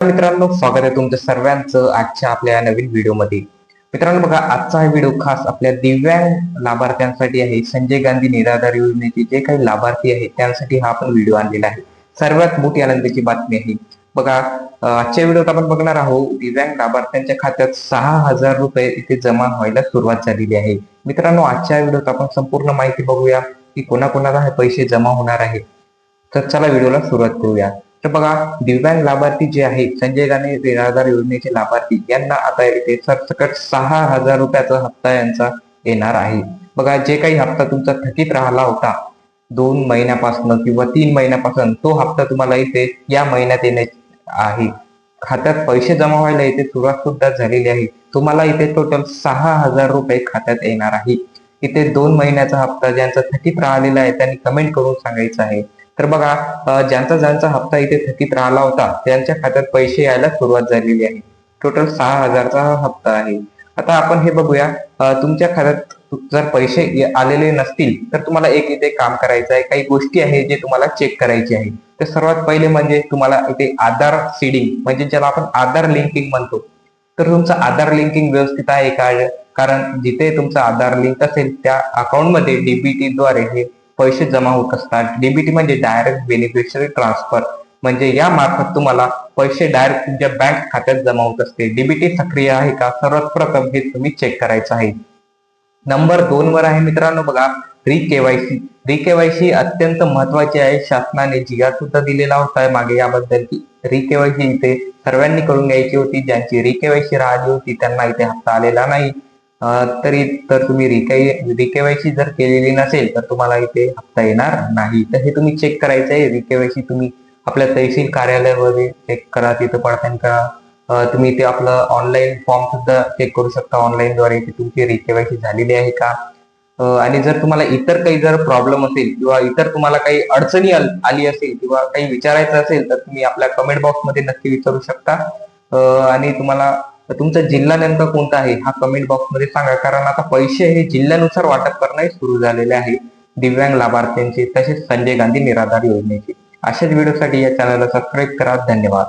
मित्रांनो, स्वागत आहे तुमचं सर्वांचं आजच्या आपल्या नवीन व्हिडिओमध्ये. मित्रांनो बघा, आजचा हा व्हिडिओ खास आपल्या दिव्यांग लाभार्थ्यांसाठी आहे. संजय गांधी निराधार योजनेचे जे काही लाभार्थी आहेत त्यांसाठी हा आपण व्हिडिओ आणलेला आहे. सर्वात मोठी आनंदाची बातमी आहे बघा. आजच्या व्हिडिओत आपण बघणार आहोत दिव्यांग लाभार्थ्यांच्या खात्यात 6,000 रुपये इथे जमा व्हायला सुरुवात झालेली आहे. मित्रांनो, आजच्या व्हिडिओत आपण संपूर्ण माहिती बघूया की कोणाकोणाला हे पैसे जमा होणार आहेत. तर चला व्हिडिओला सुरुवात करूया. तर बघा, दिव्यांग लाभार्थी जे आहेत संजय गांधी निराधार योजनेचे लाभार्थी यांना आता इथे सरसकट 6,000 रुपयाचा हप्ता यांचा येणार आहे. बघा, जे काही हप्ता तुमचा थकीत राहिला होता 2 महिन्यापासून किंवा 3 महिन्यापासून, तो हप्ता तुम्हाला इथे या महिन्यात येणे आहे. खात्यात पैसे जमा व्हायला इथे सुरुवात सुद्धा झालेली आहे. तुम्हाला इथे टोटल 6,000 रुपये खात्यात येणार आहे. इथे 2 महिन्याचा हप्ता ज्यांचा थकीत राहिलेला आहे त्यांनी कमेंट करून सांगायचं आहे. तर बघा, ज्यांचा हप्ता इथे थकीत राहिला होता त्यांच्या खात्यात पैसे यायला सुरुवात झालेली आहे. टोटल 6,000चा हा हप्ता आहे. आता आपण हे बघूया, तुमच्या खात्यात जर पैसे आलेले नसतील तर तुम्हाला एक इथे काम करायचं आहे. काही गोष्टी आहे जे तुम्हाला चेक करायची आहे. तर सर्वात पहिले म्हणजे तुम्हाला इथे आधार सीडिंग म्हणजे ज्याला आपण आधार लिंकिंग म्हणतो, तर तुमचं आधार लिंकिंग व्यवस्थित आहे का? कारण जिथे तुमचं आधार लिंक असेल त्या अकाउंटमध्ये डीबीटी द्वारे हे पैसे जमा होत असतात. डीबीटी म्हणजे डायरेक्ट बेनिफिशरी ट्रान्सफर, म्हणजे या मार्फत तुम्हाला पैसे डायरेक्ट तुमच्या बँक खात्यात जमा होत असते. डीबीटी सक्रिय आहे का, सर्वात प्रथम हे तुम्ही चेक करायचं आहे. नंबर 2 वर आहे मित्रांनो बघा, रिकेवायसी. रिकेवायसी अत्यंत महत्वाची आहे. शासनाने जिया सुद्धा दिलेला होता मागे याबद्दल की रिकेवायसी इथे सर्वांनी करून घ्यायची होती. ज्यांची रिकेवायसी राहिली होती त्यांना इथे हप्ता आलेला नाही. तर तुम्ही रिकेवायसी जर केलेली नसेल तर तुम्हाला इथे हप्ता येणार नाही. तर हे तुम्ही चेक करायचं आहे. रिकेवायसी तुम्ही आपल्या तहसील कार्यालयामध्ये चेक करा, तिथं पडताळणी करा. तुम्ही ते आपलं ऑनलाईन फॉर्म सुद्धा चेक करू शकता ऑनलाईन द्वारे की तुमची रिकेवायसी झालेली आहे का. आणि जर तुम्हाला इतर काही जर प्रॉब्लेम असेल किंवा इतर तुम्हाला काही अडचणी आली असेल किंवा काही विचारायचं असेल तर तुम्ही आपल्या कमेंट बॉक्समध्ये नक्की विचारू शकता. आणि तुम्हाला तुमचा जिल्हा नेमका कोणता आहे हा कमेंट बॉक्समध्ये सांगा, कारण आता पैसे हे जिल्ह्यानुसार वाटप करणे सुरू झालेले आहे दिव्यांग लाभार्थ्यांचे तसेच संजय गांधी निराधार योजनेचे. अशाच व्हिडिओसाठी या चॅनलला सबस्क्राईब करा. धन्यवाद.